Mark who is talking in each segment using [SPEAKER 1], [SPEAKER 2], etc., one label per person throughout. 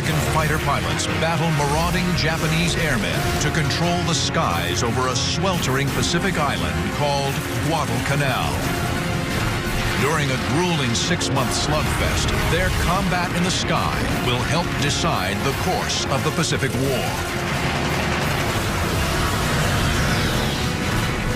[SPEAKER 1] American fighter pilots battle marauding Japanese airmen to control the skies over a sweltering Pacific island called Guadalcanal. During a grueling 6-month slugfest, their combat in the sky will help decide the course of the Pacific War.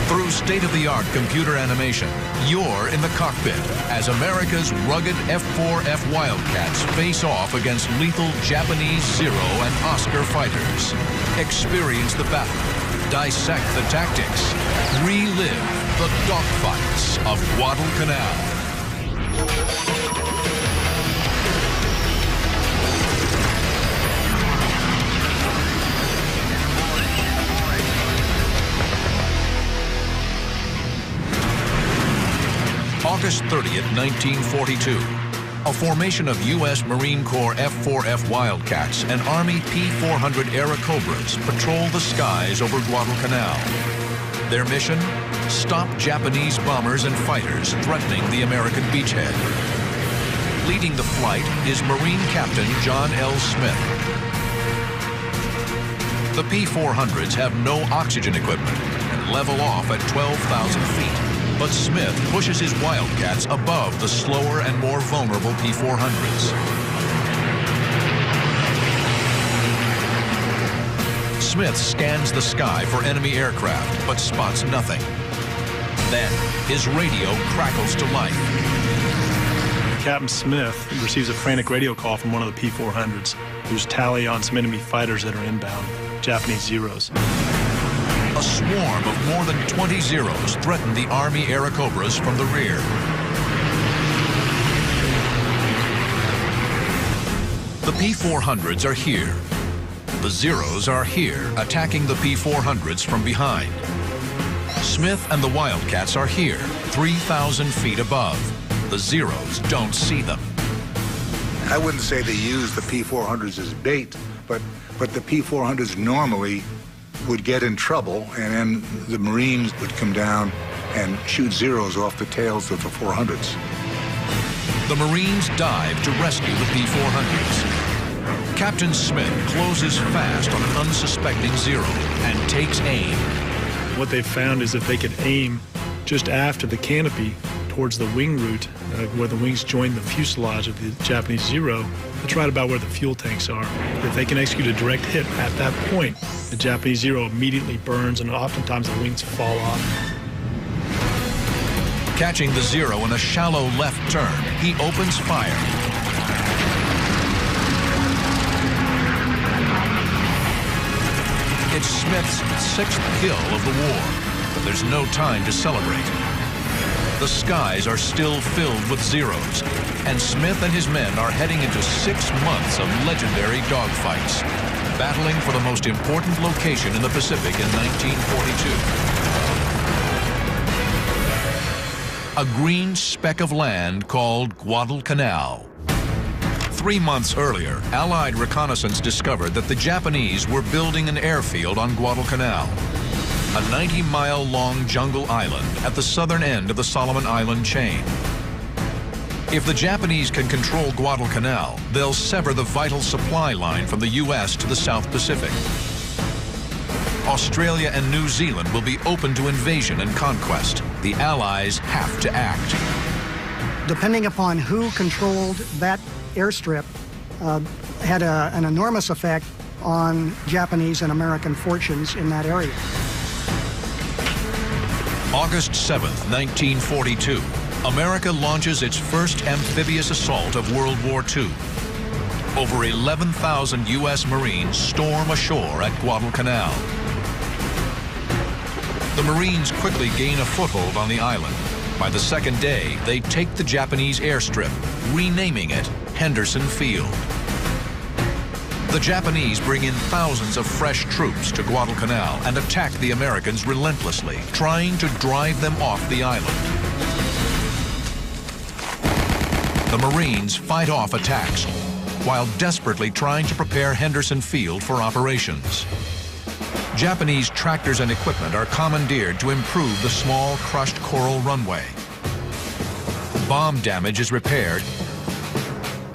[SPEAKER 1] Through state-of-the-art computer animation, you're in the cockpit as America's rugged F-4F Wildcats face off against lethal Japanese Zero and Oscar fighters. Experience the battle, dissect the tactics, relive the dogfights of Guadalcanal. August 30th, 1942. A formation of U.S. Marine Corps F-4F Wildcats and Army P-400 Airacobras patrol the skies over Guadalcanal. Their mission? Stop Japanese bombers and fighters threatening the American beachhead. Leading the flight is Marine Captain John L. Smith. The P-400s have no oxygen equipment and level off at 12,000 feet. But Smith pushes his Wildcats above the slower and more vulnerable P-400s. Smith scans the sky for enemy aircraft, but spots nothing. Then, his radio crackles to life.
[SPEAKER 2] Captain Smith receives a frantic radio call from one of the P-400s, whose tally on some enemy fighters that are inbound, Japanese Zeros.
[SPEAKER 1] A swarm of more than 20 Zeros threaten the Army Airacobras from the rear. The P-400s are here. The Zeros are here, attacking the P-400s from behind. Smith and the Wildcats are here, 3,000 feet above. The Zeros don't see them.
[SPEAKER 3] I wouldn't say they use the P-400s as bait, but the P-400s normally would get in trouble, and then the Marines would come down and shoot Zeros off the tails of the 400s.
[SPEAKER 1] The Marines dive to rescue the P-400s. Captain Smith closes fast on an unsuspecting Zero and takes aim.
[SPEAKER 2] What they found is that they could aim just after the canopy towards the wing route, where the wings join the fuselage of the Japanese Zero. That's right about where the fuel tanks are. If they can execute a direct hit at that point, the Japanese Zero immediately burns, and oftentimes the wings fall off.
[SPEAKER 1] Catching the Zero in a shallow left turn, he opens fire. It's Smith's 6th kill of the war, but there's no time to celebrate. The skies are still filled with Zeros, and Smith and his men are heading into 6 months of legendary dogfights, battling for the most important location in the Pacific in 1942. A green speck of land called Guadalcanal. 3 months earlier, Allied reconnaissance discovered that the Japanese were building an airfield on Guadalcanal, a 90-mile-long jungle island at the southern end of the Solomon Island chain. If the Japanese can control Guadalcanal, they'll sever the vital supply line from the U.S. to the South Pacific. Australia and New Zealand will be open to invasion and conquest. The Allies have to act.
[SPEAKER 4] Depending upon who controlled that airstrip, had an enormous effect on Japanese and American fortunes in that area.
[SPEAKER 1] August 7th, 1942, America launches its first amphibious assault of World War II. Over 11,000 U.S. Marines storm ashore at Guadalcanal. The Marines quickly gain a foothold on the island. By the second day, they take the Japanese airstrip, renaming it Henderson Field. The Japanese bring in thousands of fresh troops to Guadalcanal and attack the Americans relentlessly, trying to drive them off the island. The Marines fight off attacks while desperately trying to prepare Henderson Field for operations. Japanese tractors and equipment are commandeered to improve the small crushed coral runway. Bomb damage is repaired,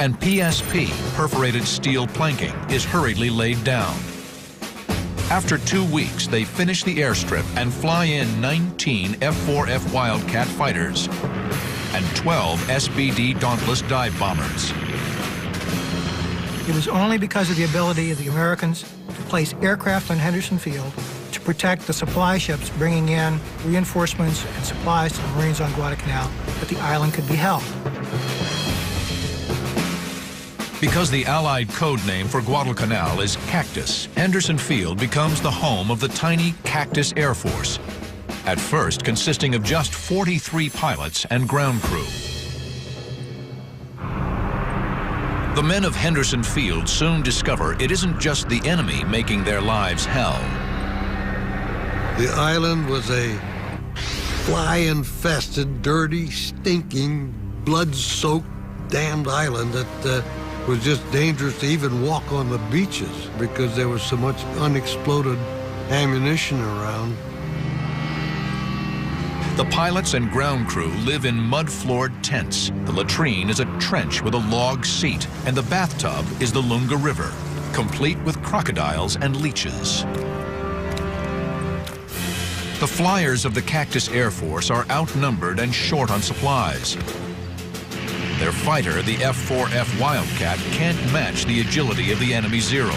[SPEAKER 1] and PSP, perforated steel planking, is hurriedly laid down. After 2 weeks, they finish the airstrip and fly in 19 F-4F Wildcat fighters and 12 SBD Dauntless dive bombers.
[SPEAKER 5] It was only because of the ability of the Americans to place aircraft on Henderson Field to protect the supply ships bringing in reinforcements and supplies to the Marines on Guadalcanal that the island could be held.
[SPEAKER 1] Because the Allied code name for Guadalcanal is Cactus, Henderson Field becomes the home of the tiny Cactus Air Force, at first consisting of just 43 pilots and ground crew. The men of Henderson Field soon discover it isn't just the enemy making their lives hell.
[SPEAKER 6] The island was a fly-infested, dirty, stinking, blood-soaked, damned island that was just dangerous to even walk on the beaches because there was so much unexploded ammunition around.
[SPEAKER 1] The pilots and ground crew live in mud-floored tents. The latrine is a trench with a log seat, and the bathtub is the Lunga River, complete with crocodiles and leeches. The flyers of the Cactus Air Force are outnumbered and short on supplies. Their fighter, the F-4F Wildcat, can't match the agility of the enemy Zero.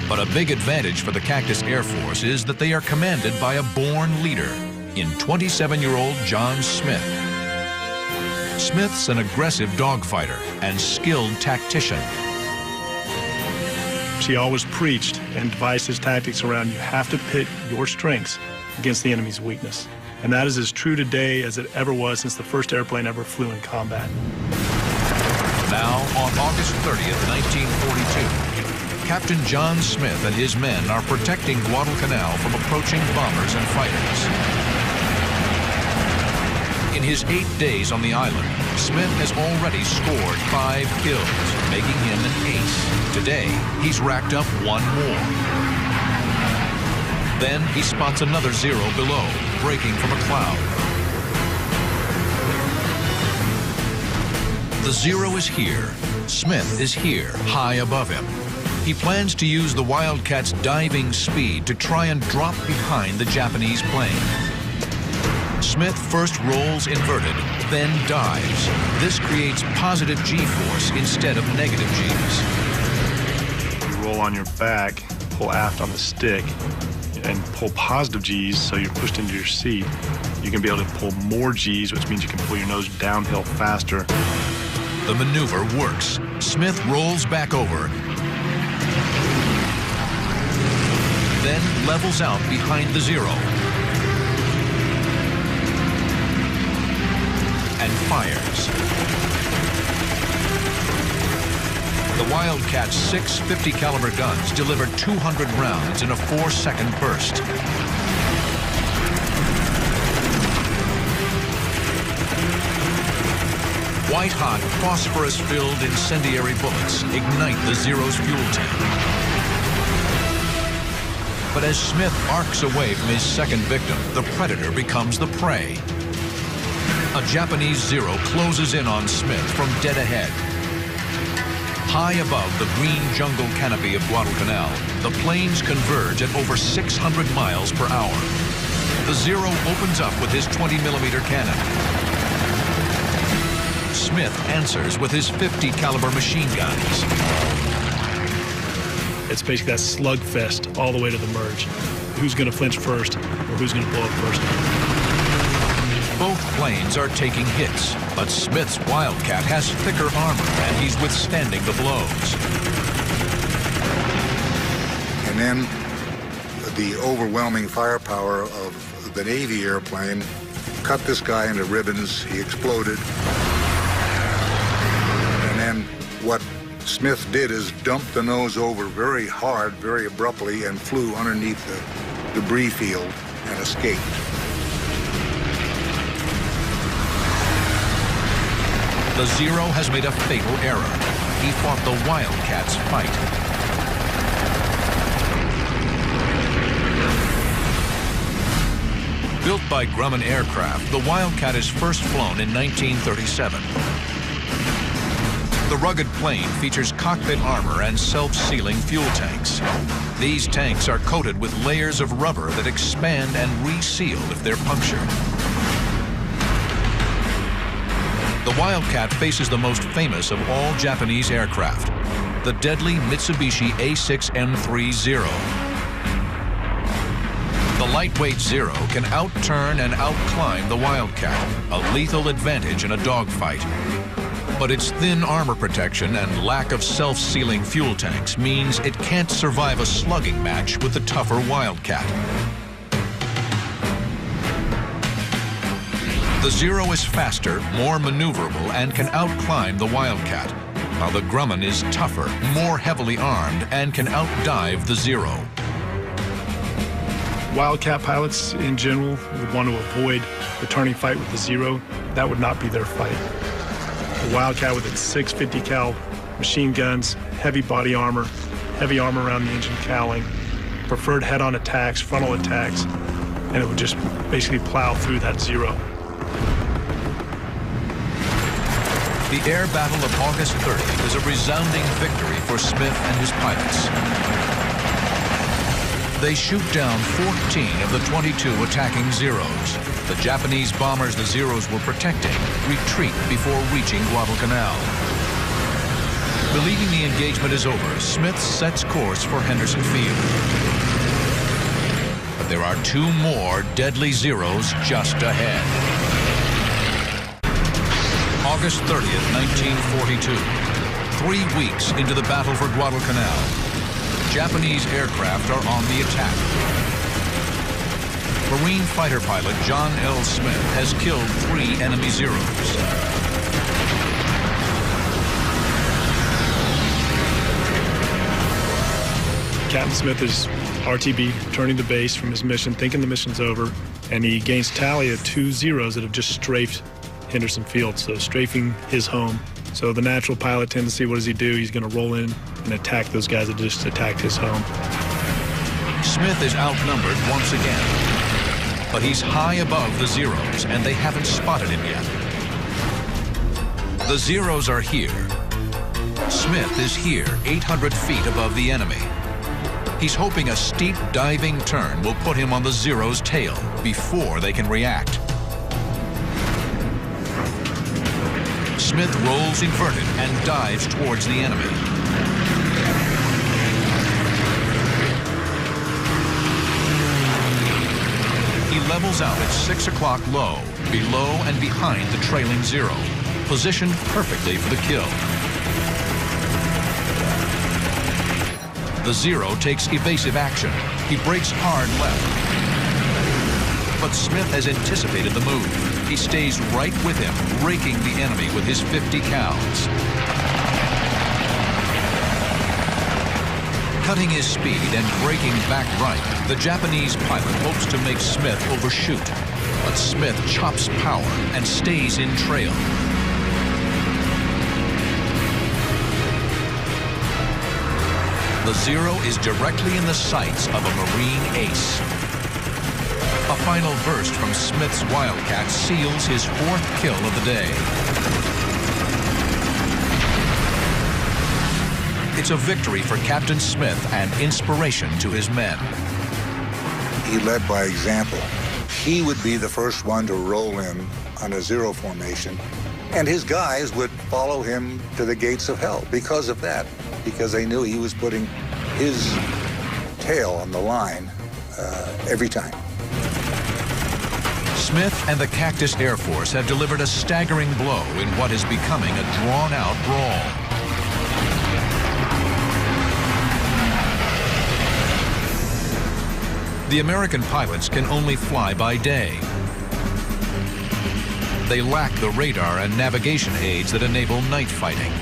[SPEAKER 1] But a big advantage for the Cactus Air Force is that they are commanded by a born leader in 27-year-old John Smith. Smith's an aggressive dogfighter and skilled tactician.
[SPEAKER 2] She always preached and devised his tactics around you have to pit your strengths against the enemy's weakness. And that is as true today as it ever was since the first airplane ever flew in combat.
[SPEAKER 1] Now, on August 30th, 1942, Captain John Smith and his men are protecting Guadalcanal from approaching bombers and fighters. In his 8 days on the island, Smith has already scored 5 kills, making him an ace. Today, he's racked up 1 more. Then he spots another Zero below, breaking from a cloud. The Zero is here. Smith is here, high above him. He plans to use the Wildcat's diving speed to try and drop behind the Japanese plane. Smith first rolls inverted, then dives. This creates positive G-force instead of negative Gs.
[SPEAKER 2] You roll on your back, pull aft on the stick, and pull positive Gs so you're pushed into your seat. You can be able to pull more Gs, which means you can pull your nose downhill faster.
[SPEAKER 1] The maneuver works. Smith rolls back over, then levels out behind the Zero and fires. The Wildcat's 6 50 caliber guns deliver 200 rounds in a 4-second burst. White-hot, phosphorus-filled incendiary bullets ignite the Zero's fuel tank. But as Smith arcs away from his second victim, the predator becomes the prey. A Japanese Zero closes in on Smith from dead ahead. High above the green jungle canopy of Guadalcanal, the planes converge at over 600 miles per hour. The Zero opens up with his 20mm cannon. Smith answers with his 50 caliber machine guns.
[SPEAKER 2] It's basically that slugfest all the way to the merge. Who's going to flinch first, or who's going to blow up first?
[SPEAKER 1] Both planes are taking hits, but Smith's Wildcat has thicker armor, and he's withstanding the blows.
[SPEAKER 3] And then the overwhelming firepower of the Navy airplane cut this guy into ribbons. He exploded. And then what Smith did is dump the nose over very hard, very abruptly, and flew underneath the debris field and escaped.
[SPEAKER 1] The Zero has made a fatal error. He fought the Wildcat's fight. Built by Grumman Aircraft, the Wildcat is first flown in 1937. The rugged plane features cockpit armor and self-sealing fuel tanks. These tanks are coated with layers of rubber that expand and reseal if they're punctured. The Wildcat faces the most famous of all Japanese aircraft, the deadly Mitsubishi A6M30. The lightweight Zero can outturn and outclimb the Wildcat, a lethal advantage in a dogfight. But its thin armor protection and lack of self-sealing fuel tanks means it can't survive a slugging match with the tougher Wildcat. The Zero is faster, more maneuverable, and can outclimb the Wildcat, while the Grumman is tougher, more heavily armed, and can outdive the Zero.
[SPEAKER 2] Wildcat pilots in general would want to avoid the turning fight with the Zero. That would not be their fight. The Wildcat with its 650 cal machine guns, heavy body armor, heavy armor around the engine cowling, preferred head-on attacks, frontal attacks, and it would just basically plow through that Zero.
[SPEAKER 1] The air battle of August 30th is a resounding victory for Smith and his pilots. They shoot down 14 of the 22 attacking Zeros. The Japanese bombers the Zeros were protecting retreat before reaching Guadalcanal. Believing the engagement is over, Smith sets course for Henderson Field. But there are 2 more deadly Zeros just ahead. August 30th, 1942. 3 weeks into the battle for Guadalcanal, Japanese aircraft are on the attack. Marine fighter pilot John L. Smith has killed 3 enemy Zeros.
[SPEAKER 2] Captain Smith is RTB, returning to base from his mission, thinking the mission's over, and he gains tally of 2 Zeros that have just strafed Henderson Field, so strafing his home. So the natural pilot tendency, what does he do? He's going to roll in and attack those guys that just attacked his home.
[SPEAKER 1] Smith is outnumbered once again, but he's high above the Zeros, and they haven't spotted him yet. The Zeros are here. Smith is here, 800 feet above the enemy. He's hoping a steep diving turn will put him on the Zero's tail before they can react. Smith rolls inverted and dives towards the enemy. He levels out at 6 o'clock low, below and behind the trailing Zero, positioned perfectly for the kill. The Zero takes evasive action. He brakes hard left. But Smith has anticipated the move. He stays right with him, raking the enemy with his 50 cals. Cutting his speed and braking back right, the Japanese pilot hopes to make Smith overshoot. But Smith chops power and stays in trail. The Zero is directly in the sights of a Marine ace. A final burst from Smith's Wildcat seals his 4th kill of the day. It's a victory for Captain Smith and inspiration to his men.
[SPEAKER 3] He led by example. He would be the first one to roll in on a Zero formation, and his guys would follow him to the gates of hell because of that, because they knew he was putting his tail on the line every time.
[SPEAKER 1] Smith and the Cactus Air Force have delivered a staggering blow in what is becoming a drawn-out brawl. The American pilots can only fly by day. They lack the radar and navigation aids that enable night fighting.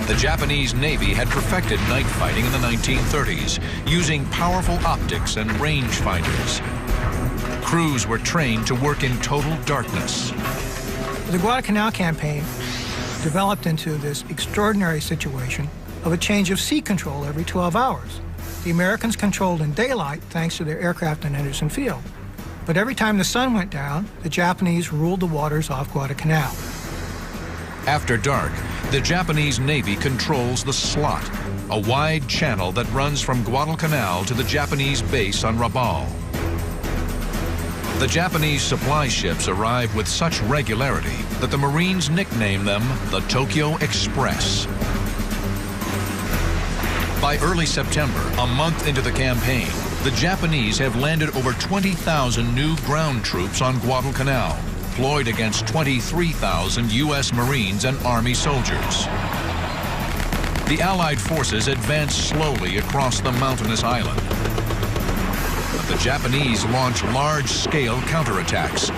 [SPEAKER 1] The Japanese Navy had perfected night fighting in the 1930s, using powerful optics and rangefinders. Crews were trained to work in total darkness.
[SPEAKER 5] The Guadalcanal campaign developed into this extraordinary situation of a change of sea control every 12 hours. The Americans controlled in daylight thanks to their aircraft in Henderson Field. But every time the sun went down, the Japanese ruled the waters off Guadalcanal.
[SPEAKER 1] After dark, the Japanese Navy controls the slot, a wide channel that runs from Guadalcanal to the Japanese base on Rabaul. The Japanese supply ships arrive with such regularity that the Marines nickname them the Tokyo Express. By early September, a month into the campaign, the Japanese have landed over 20,000 new ground troops on Guadalcanal, deployed against 23,000 U.S. Marines and Army soldiers. The Allied forces advance slowly across the mountainous island. But the Japanese launch large-scale counterattacks,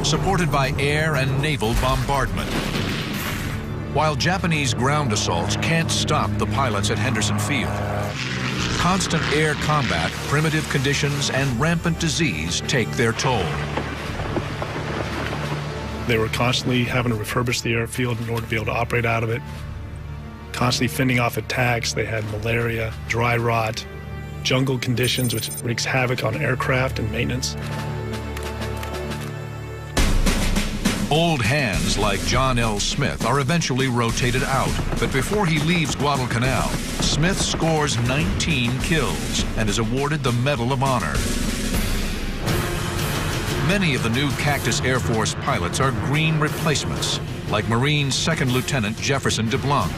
[SPEAKER 1] supported by air and naval bombardment. While Japanese ground assaults can't stop the pilots at Henderson Field, constant air combat, primitive conditions, and rampant disease take their toll.
[SPEAKER 2] They were constantly having to refurbish the airfield in order to be able to operate out of it, constantly fending off attacks. They had malaria, dry rot, jungle conditions, which wreaks havoc on aircraft and maintenance.
[SPEAKER 1] Old hands like John L. Smith are eventually rotated out, but before he leaves Guadalcanal, Smith scores 19 kills and is awarded the Medal of Honor. Many of the new Cactus Air Force pilots are green replacements, like Marine Second Lieutenant Jefferson DeBlanc.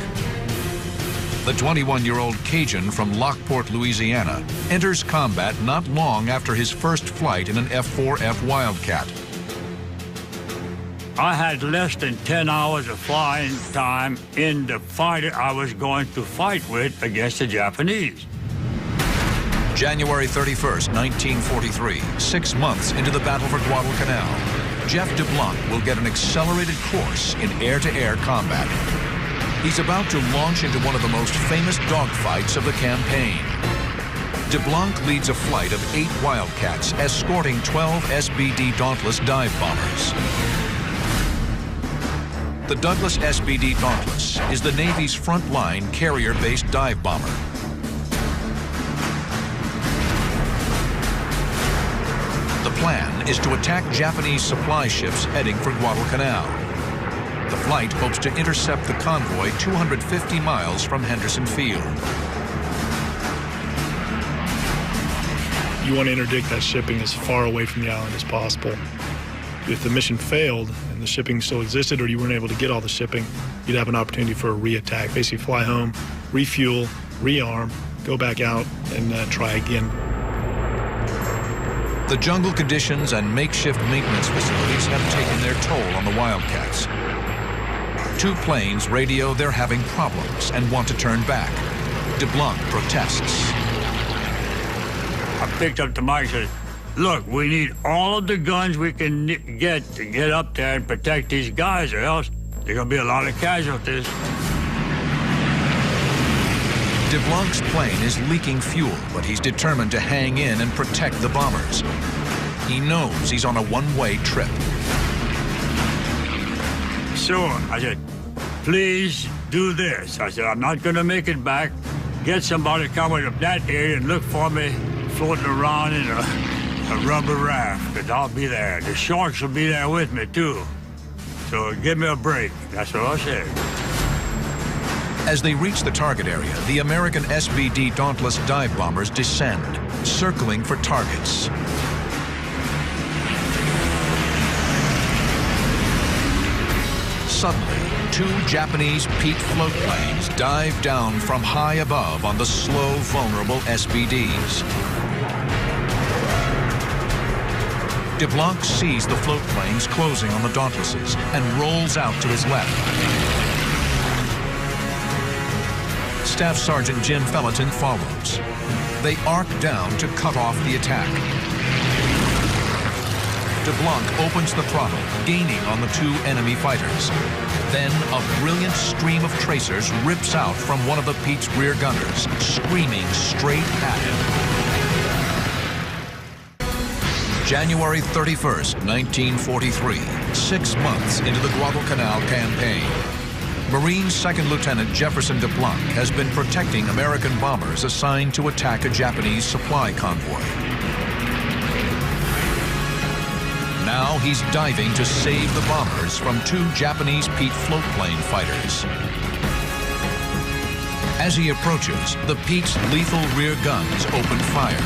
[SPEAKER 1] The 21-year-old Cajun from Lockport, Louisiana, enters combat not long after his first flight in an F-4F Wildcat.
[SPEAKER 7] I had less than 10 hours of flying time in the fighter I was going to fight with against the Japanese.
[SPEAKER 1] January 31st, 1943, 6 months into the battle for Guadalcanal, Jeff DeBlanc will get an accelerated course in air-to-air combat. He's about to launch into one of the most famous dogfights of the campaign. DeBlanc leads a flight of 8 Wildcats, escorting 12 SBD Dauntless dive bombers. The Douglas SBD Dauntless is the Navy's frontline carrier-based dive bomber. The plan is to attack Japanese supply ships heading for Guadalcanal. The flight hopes to intercept the convoy 250 miles from Henderson Field.
[SPEAKER 2] You want to interdict that shipping as far away from the island as possible. If the mission failed and the shipping still existed, or you weren't able to get all the shipping, you'd have an opportunity for a re-attack. Basically fly home, refuel, rearm, go back out, and try again.
[SPEAKER 1] The jungle conditions and makeshift maintenance facilities have taken their toll on the Wildcats. 2 planes radio they're having problems and want to turn back. DeBlanc protests.
[SPEAKER 7] I picked up the mic and said, look, we need all of the guns we can get to get up there and protect these guys, or else there's going to be a lot of casualties.
[SPEAKER 1] DeBlanc's plane is leaking fuel, but he's determined to hang in and protect the bombers. He knows he's on a one-way trip.
[SPEAKER 7] So I said, please do this. I said, I'm not going to make it back. Get somebody coming up that area and look for me floating around in a rubber raft, because I'll be there. The sharks will be there with me, too. So give me a break. That's what I said.
[SPEAKER 1] As they reach the target area, the American SBD Dauntless dive bombers descend, circling for targets. Suddenly, 2 Japanese Pete float planes dive down from high above on the slow, vulnerable SBDs. DeBlanc sees the float planes closing on the Dauntlesses and rolls out to his left. Staff Sergeant Jim Felleton follows. They arc down to cut off the attack. DeBlanc opens the throttle, gaining on the 2 enemy fighters. Then a brilliant stream of tracers rips out from one of the Pete's rear gunners, screaming straight at him. January 31st, 1943, 6 months into the Guadalcanal campaign. Marine Second Lieutenant Jefferson DeBlanc has been protecting American bombers assigned to attack a Japanese supply convoy. Now he's diving to save the bombers from 2 Japanese Pete floatplane fighters. As he approaches, the Pete's lethal rear guns open fire.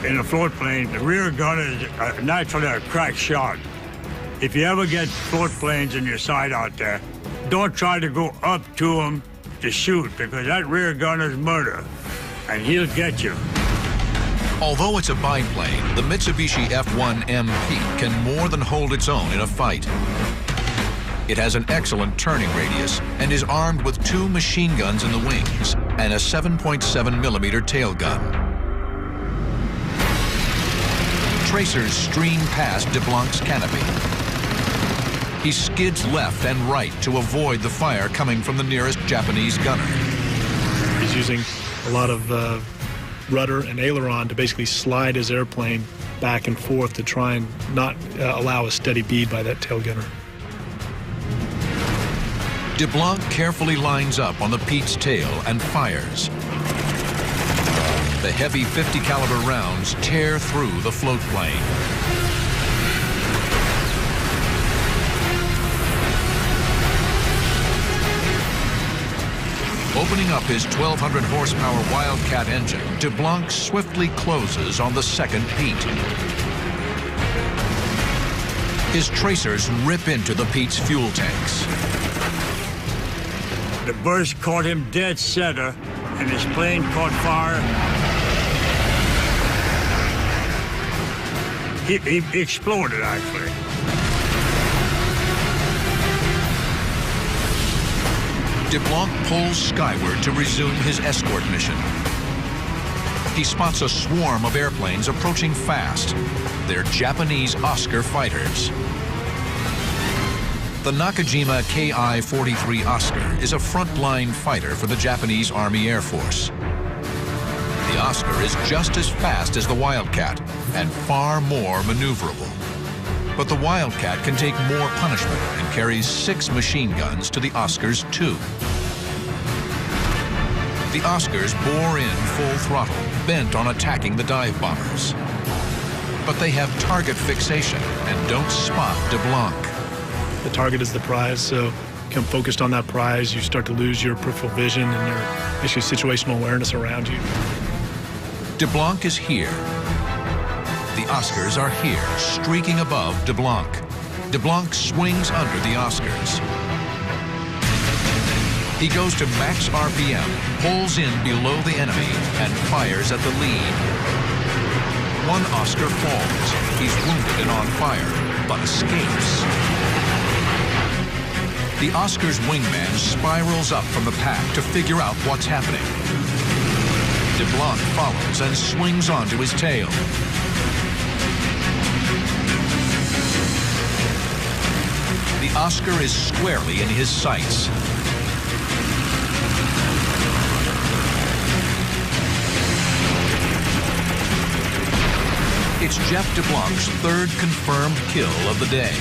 [SPEAKER 7] In a floatplane, the rear gun is naturally a crack shot. If you ever get floatplanes in your sight out there, don't try to go up to them to shoot, because that rear gun is murder, and he'll get you.
[SPEAKER 1] Although it's a biplane, the Mitsubishi F1M Pete can more than hold its own in a fight. It has an excellent turning radius and is armed with 2 machine guns in the wings and a 7.7mm tail gun. Tracers stream past DeBlanc's canopy. He skids left and right to avoid the fire coming from the nearest Japanese gunner.
[SPEAKER 2] He's using a lot of rudder and aileron to basically slide his airplane back and forth to try and not allow a steady bead by that tail gunner.
[SPEAKER 1] DeBlanc carefully lines up on the Pete's tail and fires. The heavy .50 caliber rounds tear through the float plane. Opening up his 1,200 horsepower Wildcat engine, DeBlanc swiftly closes on the second Pete. His tracers rip into the Pete's fuel tanks.
[SPEAKER 7] The burst caught him dead center, and his plane caught fire. He exploded, actually.
[SPEAKER 1] DeBlanc pulls skyward to resume his escort mission. He spots a swarm of airplanes approaching fast. They're Japanese Oscar fighters. The Nakajima Ki-43 Oscar is a frontline fighter for the Japanese Army Air Force. The Oscar is just as fast as the Wildcat and far more maneuverable. But the Wildcat can take more punishment and carries 6 machine guns to the Oscar's 2. The Oscars bore in full throttle, bent on attacking the dive bombers. But they have target fixation and don't spot DeBlanc.
[SPEAKER 2] The target is the prize, so become focused on that prize. You start to lose your peripheral vision and your actually situational awareness around you.
[SPEAKER 1] DeBlanc is here. The Oscars are here, streaking above DeBlanc. DeBlanc swings under the Oscars. He goes to max RPM, pulls in below the enemy, and fires at the lead. One Oscar falls. He's wounded and on fire, but escapes. The Oscar's wingman spirals up from the pack to figure out what's happening. DeBlanc follows and swings onto his tail. The Oscar is squarely in his sights. It's Jeff DeBlanc's 3rd confirmed kill of the day.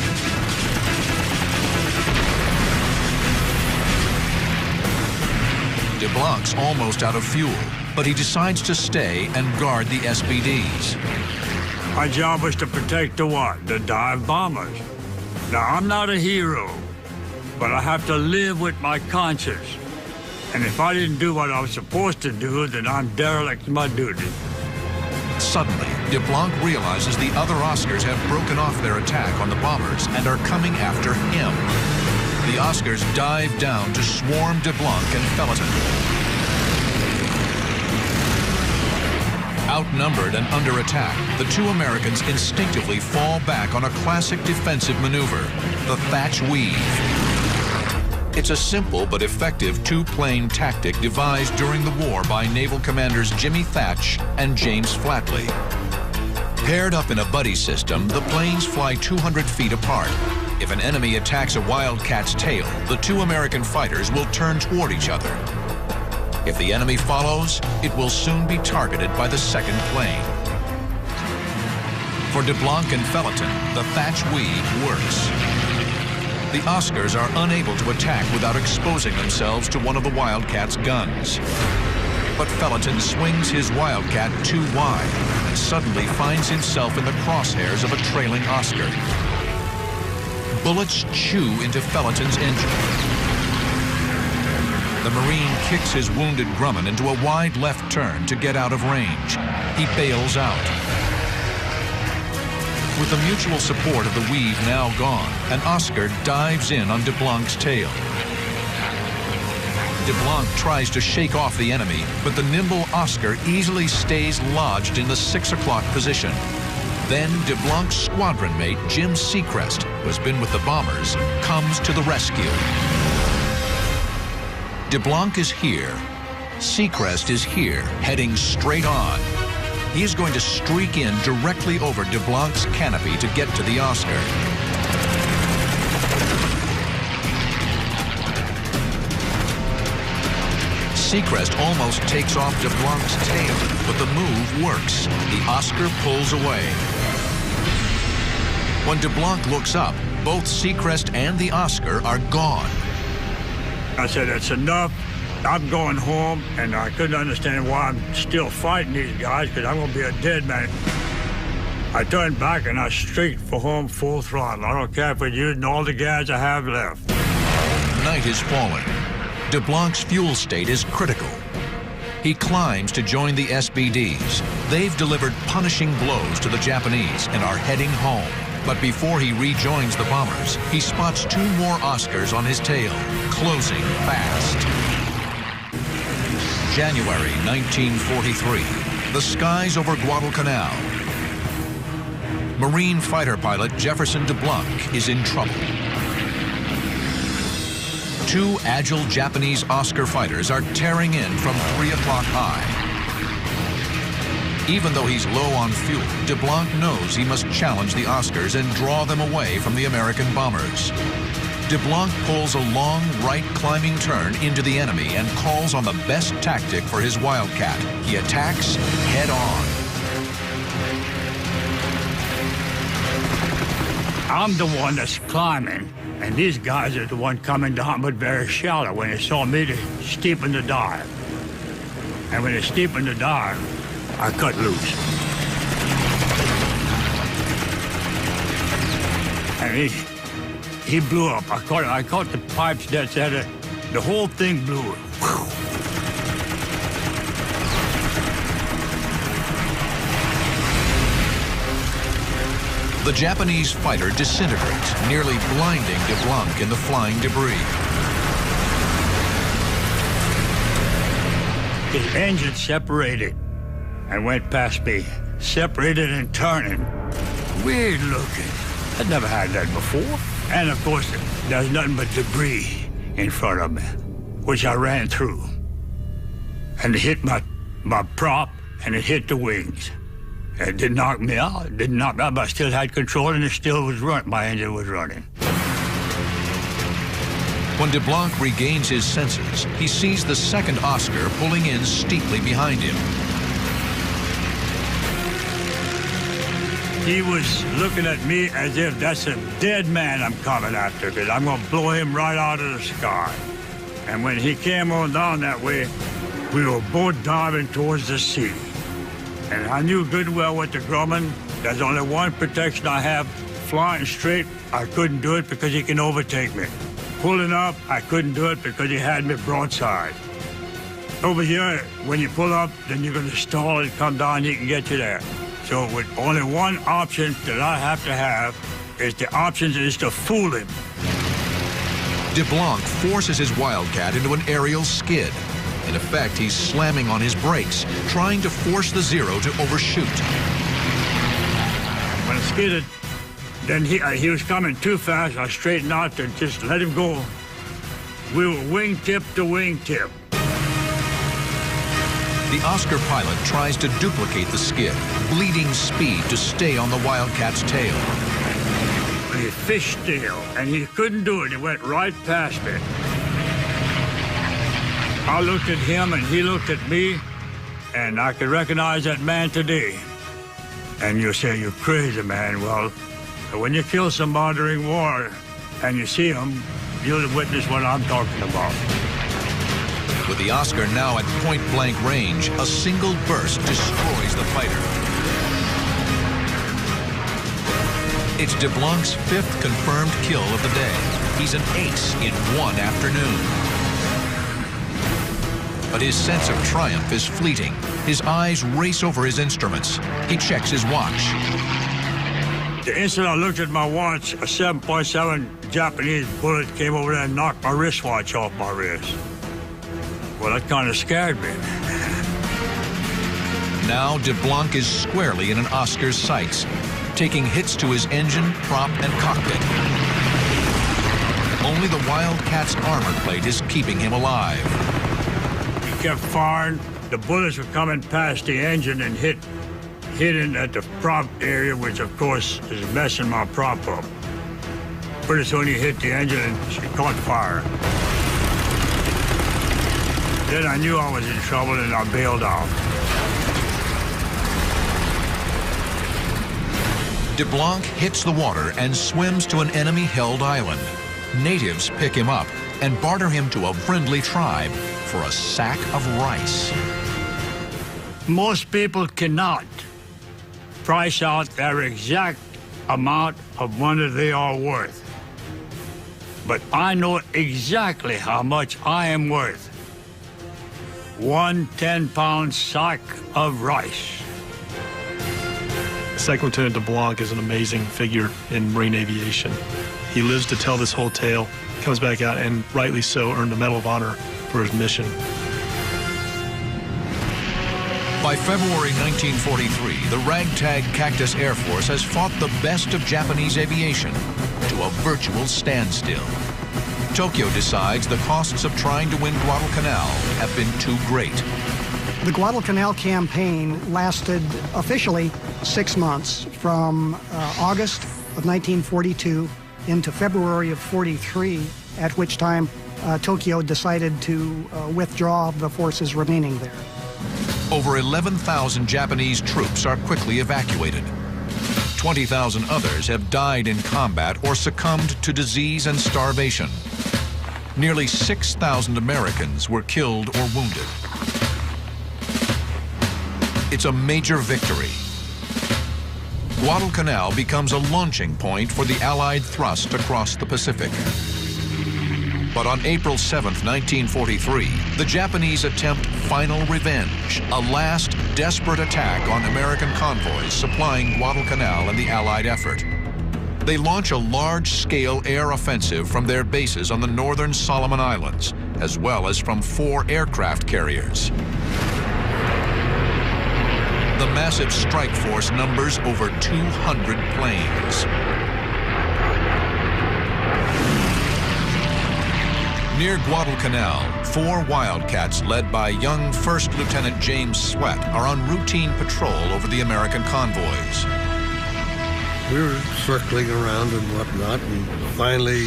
[SPEAKER 1] DeBlanc's almost out of fuel, but he decides to stay and guard the SBDs.
[SPEAKER 7] My job was to protect the what? The dive bombers. Now, I'm not a hero, but I have to live with my conscience. And if I didn't do what I was supposed to do, then I'm derelict in my duty.
[SPEAKER 1] Suddenly, DeBlanc realizes the other Oscars have broken off their attack on the bombers and are coming after him. The Oscars dive down to swarm DeBlanc and Felleton. Outnumbered and under attack, the 2 Americans instinctively fall back on a classic defensive maneuver, the Thatch Weave. It's a simple but effective 2-plane tactic devised during the war by naval commanders Jimmy Thatch and James Flatley. Paired up in a buddy system, the planes fly 200 feet apart. If an enemy attacks a Wildcat's tail, the 2 American fighters will turn toward each other. If the enemy follows, it will soon be targeted by the second plane. For DeBlanc and Felleton, the Thatch Weave works. The Oscars are unable to attack without exposing themselves to one of the Wildcat's guns. But Felton swings his Wildcat too wide and suddenly finds himself in the crosshairs of a trailing Oscar. Bullets chew into Felton's engine. The Marine kicks his wounded Grumman into a wide left turn to get out of range. He bails out. With the mutual support of the weave now gone, an Oscar dives in on DeBlanc's tail. DeBlanc tries to shake off the enemy, but the nimble Oscar easily stays lodged in the 6 o'clock position. Then DeBlanc's squadron mate, Jim Seacrest, who has been with the bombers, comes to the rescue. DeBlanc is here. Seacrest is here, heading straight on. He is going to streak in directly over DeBlanc's canopy to get to the Oscar. Seacrest almost takes off DeBlanc's tail, but the move works. The Oscar pulls away. When DeBlanc looks up, both Seacrest and the Oscar are gone.
[SPEAKER 7] I said, "It's enough. I'm going home," and I couldn't understand why I'm still fighting these guys, because I'm going to be a dead man. I turned back and I streaked for home full throttle. I don't care if we're using all the gas I have left.
[SPEAKER 1] Night is falling. DeBlanc's fuel state is critical. He climbs to join the SBDs. They've delivered punishing blows to the Japanese and are heading home. But before he rejoins the bombers, he spots 2 more Oscars on his tail, closing fast. January 1943, the skies over Guadalcanal. Marine fighter pilot Jefferson DeBlanc is in trouble. 2 agile Japanese Oscar fighters are tearing in from 3 o'clock high. Even though he's low on fuel, DeBlanc knows he must challenge the Oscars and draw them away from the American bombers. DeBlanc pulls a long right climbing turn into the enemy and calls on the best tactic for his Wildcat. He attacks head on.
[SPEAKER 7] I'm the one that's climbing, and these guys are the one coming down, but very shallow. When they saw me, they steepened the dive. And when they steepened the dive, I cut loose. And he blew up. I caught the pipes that said it. The whole thing blew.
[SPEAKER 1] The Japanese fighter disintegrates, nearly blinding DeBlanc in the flying debris.
[SPEAKER 7] His engine separated and went past me, separated and turning. Weird looking. I'd never had that before. And of course, there's nothing but debris in front of me, which I ran through. And it hit my prop, and it hit the wings. It didn't knock me out. It didn't knock me out, but I still had control, and it still was running. My engine was running.
[SPEAKER 1] When DeBlanc regains his senses, he sees the second Oscar pulling in steeply behind him.
[SPEAKER 7] He was looking at me as if that's a dead man I'm coming after, because I'm going to blow him right out of the sky. And when he came on down that way, we were both diving towards the sea. And I knew good well with the Grumman, there's only one protection I have. Flying straight, I couldn't do it because he can overtake me. Pulling up, I couldn't do it because he had me broadside. Over here, when you pull up, then you're going to stall and come down, he can get you there. So with only one option that I have to have is the option is to fool him.
[SPEAKER 1] DeBlanc forces his Wildcat into an aerial skid. In effect, he's slamming on his brakes, trying to force the Zero to overshoot.
[SPEAKER 7] When I skidded, then he was coming too fast. I straightened out to just let him go. We were wingtip to wingtip.
[SPEAKER 1] The Oscar pilot tries to duplicate the skid, bleeding speed to stay on the Wildcat's tail.
[SPEAKER 7] He fishtailed, and he couldn't do it. He went right past me. I looked at him, and he looked at me, and I could recognize that man today. And you say, "You're crazy, man." Well, when you kill somebody during war, and you see him, you'll witness what I'm talking about.
[SPEAKER 1] With the Oscar now at point-blank range, a single burst destroys the fighter. It's DeBlanc's 5th confirmed kill of the day. He's an ace in one afternoon. But his sense of triumph is fleeting. His eyes race over his instruments. He checks his watch.
[SPEAKER 7] The instant I looked at my watch, a 7.7 Japanese bullet came over there and knocked my wristwatch off my wrist. Well, that kind of scared me.
[SPEAKER 1] Now DeBlanc is squarely in an Oscar's sights, taking hits to his engine, prop, and cockpit. Only the Wildcat's armor plate is keeping him alive.
[SPEAKER 7] He kept firing. The bullets were coming past the engine and hitting at the prop area, which of course is messing my prop up. Pretty soon he hit the engine and she caught fire. Then I knew I was in trouble and I bailed out.
[SPEAKER 1] DeBlanc hits the water and swims to an enemy-held island. Natives pick him up and barter him to a friendly tribe for a sack of rice.
[SPEAKER 7] Most people cannot price out their exact amount of money they are worth. But I know exactly how much I am worth. 1 10-pound sack of rice.
[SPEAKER 2] Second Lieutenant DeBlanc is an amazing figure in Marine aviation. He lives to tell this whole tale, comes back out, and rightly so, earned the Medal of Honor for his mission.
[SPEAKER 1] By February 1943, the ragtag Cactus Air Force has fought the best of Japanese aviation to a virtual standstill. Tokyo decides the costs of trying to win Guadalcanal have been too great.
[SPEAKER 4] The Guadalcanal campaign lasted officially 6 months, from August of 1942 into February of 43, at which time Tokyo decided to withdraw the forces remaining there.
[SPEAKER 1] Over 11,000 Japanese troops are quickly evacuated. 20,000 others have died in combat or succumbed to disease and starvation. Nearly 6,000 Americans were killed or wounded. It's a major victory. Guadalcanal becomes a launching point for the Allied thrust across the Pacific. But on April 7, 1943, the Japanese attempt final revenge, a last desperate attack on American convoys supplying Guadalcanal and the Allied effort. They launch a large-scale air offensive from their bases on the northern Solomon Islands, as well as from 4 aircraft carriers. The massive strike force numbers over 200 planes. Near Guadalcanal, 4 Wildcats led by young First Lieutenant James Sweat are on routine patrol over the American convoys.
[SPEAKER 6] We were circling around and whatnot, and finally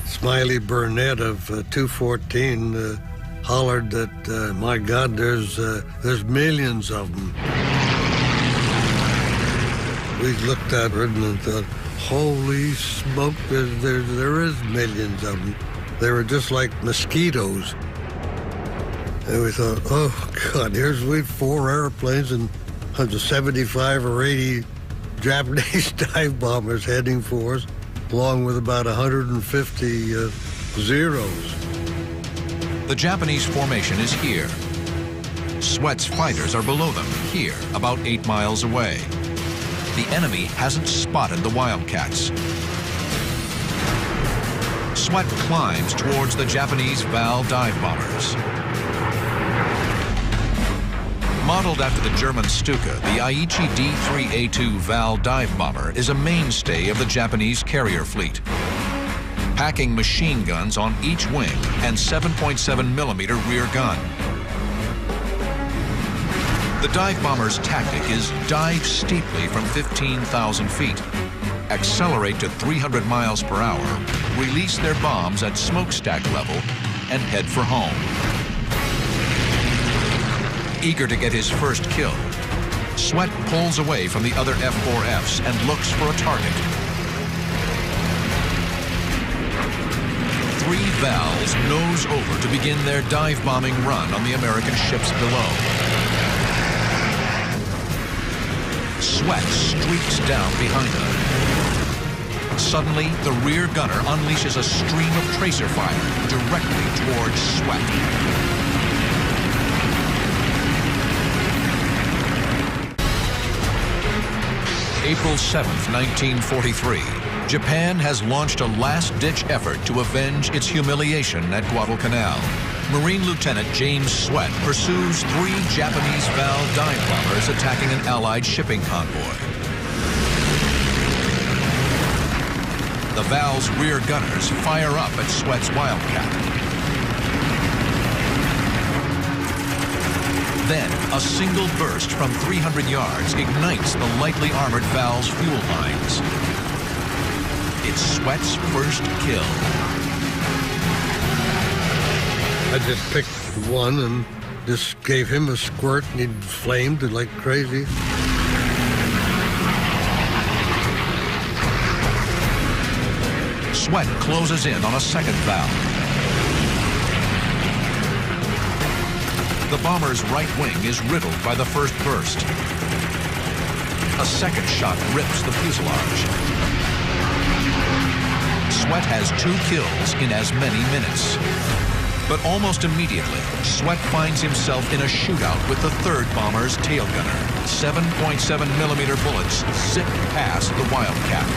[SPEAKER 6] Smiley Burnett of 214 hollered that, my God, there's millions of them. We looked at it and thought, holy smoke, there is millions of them. They were just like mosquitoes. And we thought, oh, God, we had 4 airplanes and 75 or 80 Japanese dive bombers heading for us, along with about 150 Zeros.
[SPEAKER 1] The Japanese formation is here. Sweat's fighters are below them, here, about 8 miles away. The enemy hasn't spotted the Wildcats. Sweat climbs towards the Japanese Val dive bombers. Modeled after the German Stuka, the Aichi D-3A2 Val dive bomber is a mainstay of the Japanese carrier fleet, packing machine guns on each wing and 7.7mm rear gun. The dive bomber's tactic is dive steeply from 15,000 feet, accelerate to 300 miles per hour, release their bombs at smokestack level, and head for home. Eager to get his first kill, Sweat pulls away from the other F-4Fs and looks for a target. 3 Vals nose over to begin their dive bombing run on the American ships below. Sweat streaks down behind them. Suddenly, the rear gunner unleashes a stream of tracer fire directly towards Sweat. April 7, 1943, Japan has launched a last-ditch effort to avenge its humiliation at Guadalcanal. Marine Lieutenant James Sweat pursues 3 Japanese Val dive bombers attacking an Allied shipping convoy. The Val's rear gunners fire up at Sweat's Wildcat. Then, a single burst from 300 yards ignites the lightly armored Val's fuel lines. It's Sweat's first kill.
[SPEAKER 6] I just picked one and just gave him a squirt, and he flamed like crazy.
[SPEAKER 1] Sweat closes in on a second Val. The bomber's right wing is riddled by the first burst. A second shot rips the fuselage. Sweat has 2 kills in as many minutes. But almost immediately, Sweat finds himself in a shootout with the 3rd bomber's tail gunner. 7.7mm bullets zip past the Wildcat.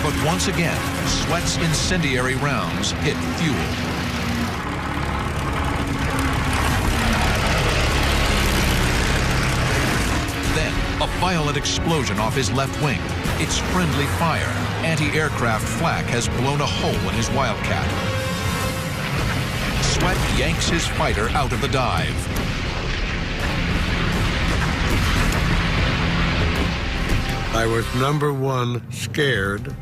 [SPEAKER 1] But once again, Sweat's incendiary rounds hit fuel. A violent explosion off his left wing. It's friendly fire. Anti-aircraft flak has blown a hole in his Wildcat. Sweat yanks his fighter out of the dive.
[SPEAKER 6] I was number 1, scared.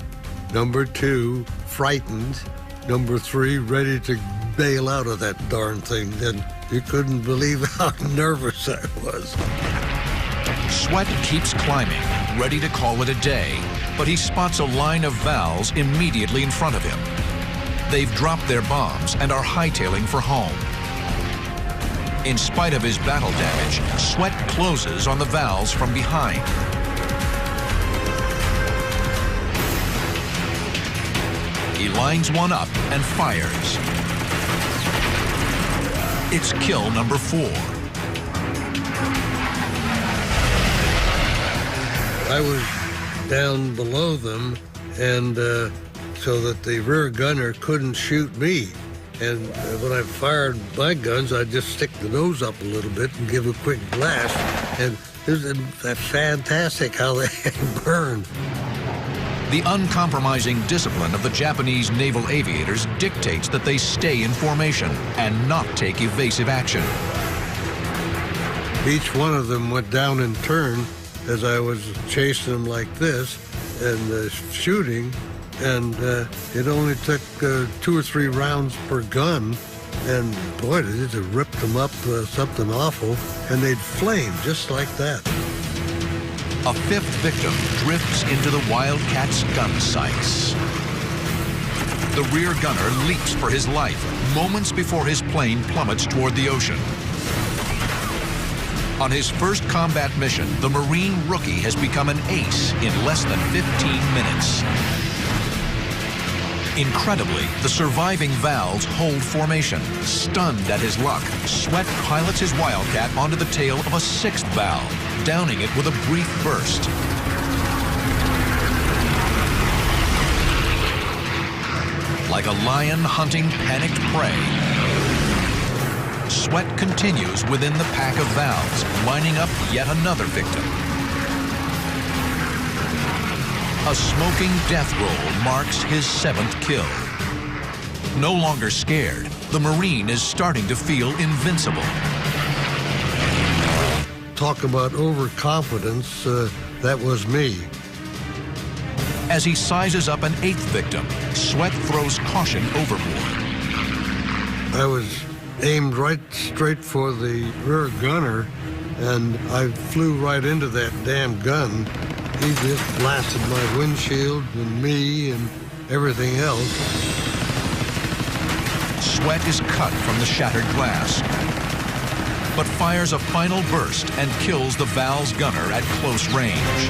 [SPEAKER 6] Number 2, frightened. Number 3, ready to bail out of that darn thing. And you couldn't believe how nervous I was.
[SPEAKER 1] Sweat keeps climbing, ready to call it a day, but he spots a line of Vals immediately in front of him. They've dropped their bombs and are hightailing for home. In spite of his battle damage, Sweat closes on the Vals from behind. He lines one up and fires. It's kill number 4.
[SPEAKER 6] I was down below them, and so that the rear gunner couldn't shoot me. And when I fired my guns, I'd just stick the nose up a little bit and give a quick blast. And it was fantastic how they burned.
[SPEAKER 1] The uncompromising discipline of the Japanese naval aviators dictates that they stay in formation and not take evasive action.
[SPEAKER 6] Each one of them went down in turn as I was chasing them like this and shooting, and it only took 2 or 3 rounds per gun, and boy, it just ripped them up something awful, and they'd flame just like that.
[SPEAKER 1] A 5th victim drifts into the Wildcat's gun sights. The rear gunner leaps for his life moments before his plane plummets toward the ocean. On his first combat mission, the Marine rookie has become an ace in less than 15 minutes. Incredibly, the surviving Vals hold formation. Stunned at his luck, Sweat pilots his Wildcat onto the tail of a 6th Val, downing it with a brief burst. Like a lion hunting panicked prey, Sweat continues within the pack of Vals, lining up yet another victim. A smoking death roll marks his 7th kill. No longer scared, the Marine is starting to feel invincible.
[SPEAKER 6] Talk about overconfidence, that was me.
[SPEAKER 1] As he sizes up an 8th victim, Sweat throws caution overboard.
[SPEAKER 6] I was aimed right straight for the rear gunner, and I flew right into that damn gun. He just blasted my windshield and me and everything else.
[SPEAKER 1] Sweat is cut from the shattered glass, but fires a final burst and kills the Val's gunner at close range.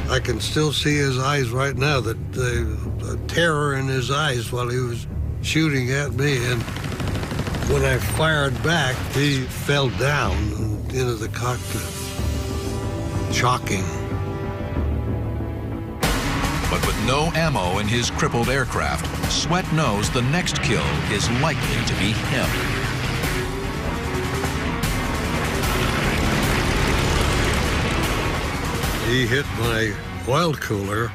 [SPEAKER 6] I can still see his eyes right now, the terror in his eyes while he was shooting at me. And when I fired back, he fell down into the cockpit. Shocking.
[SPEAKER 1] But with no ammo in his crippled aircraft, Sweat knows the next kill is likely to be him.
[SPEAKER 6] He hit my oil cooler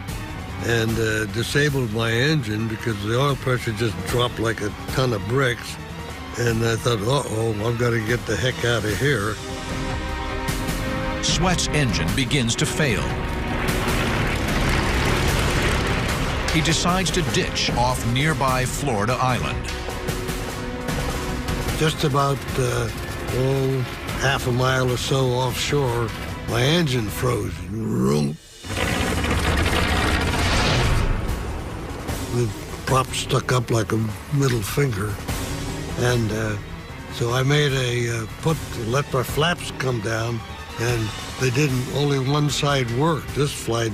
[SPEAKER 6] and disabled my engine because the oil pressure just dropped like a ton of bricks. And I thought, uh-oh, I've got to get the heck out of here.
[SPEAKER 1] Sweat's engine begins to fail. He decides to ditch off nearby Florida Island.
[SPEAKER 6] Just about, half a mile or so offshore, my engine froze. The prop stuck up like a middle finger. And so I made let my flaps come down, and they didn't, only one side worked. This flight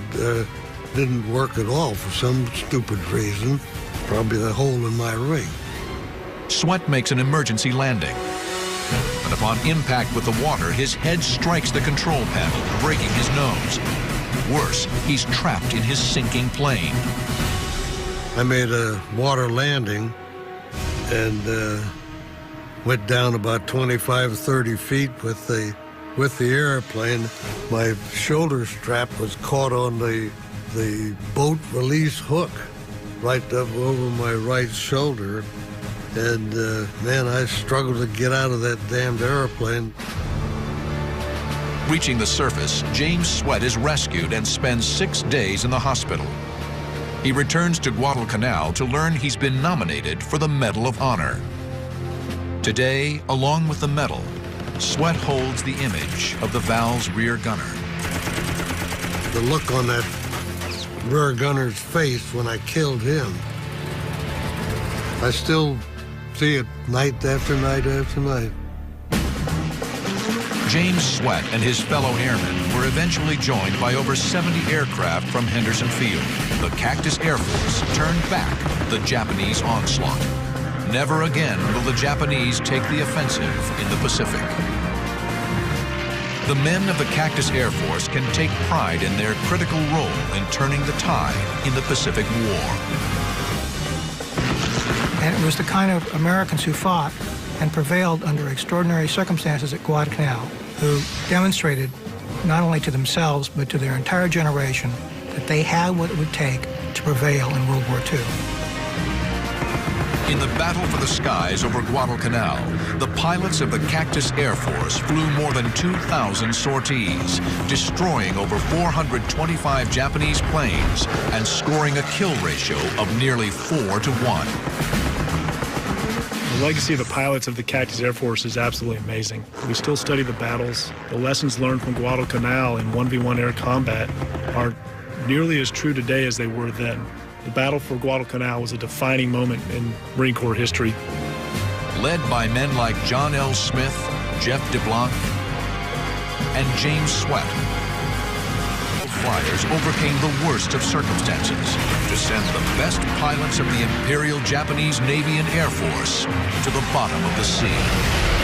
[SPEAKER 6] didn't work at all for some stupid reason, probably the hole in my ring.
[SPEAKER 1] Sweat makes an emergency landing. But upon impact with the water, his head strikes the control panel, breaking his nose. Worse, he's trapped in his sinking plane.
[SPEAKER 6] I made a water landing and went down about 25, 30 feet with the airplane. My shoulder strap was caught on the boat release hook right up over my right shoulder. And man, I struggled to get out of that damned airplane.
[SPEAKER 1] Reaching the surface, James Sweat is rescued and spends 6 days in the hospital. He returns to Guadalcanal to learn he's been nominated for the Medal of Honor. Today, along with the medal, Sweat holds the image of the Val's rear gunner.
[SPEAKER 6] The look on that rear gunner's face when I killed him, I still see it night after night after night.
[SPEAKER 1] James Sweat and his fellow airmen were eventually joined by over 70 aircraft from Henderson Field. The Cactus Air Force turned back the Japanese onslaught. Never again will the Japanese take the offensive in the Pacific. The men of the Cactus Air Force can take pride in their critical role in turning the tide in the Pacific War.
[SPEAKER 5] And it was the kind of Americans who fought and prevailed under extraordinary circumstances at Guadalcanal, who demonstrated not only to themselves but to their entire generation that they had what it would take to prevail in World War II.
[SPEAKER 1] In the battle for the skies over Guadalcanal, the pilots of the Cactus Air Force flew more than 2,000 sorties, destroying over 425 Japanese planes and scoring a kill ratio of nearly 4 to 1.
[SPEAKER 2] The legacy of the pilots of the Cactus Air Force is absolutely amazing. We still study the battles. The lessons learned from Guadalcanal in 1v1 air combat are nearly as true today as they were then. The battle for Guadalcanal was a defining moment in Marine Corps history.
[SPEAKER 1] Led by men like John L. Smith, Jeff DeBlanc, and James Sweat, flyers overcame the worst of circumstances to send the best pilots of the Imperial Japanese Navy and Air Force to the bottom of the sea.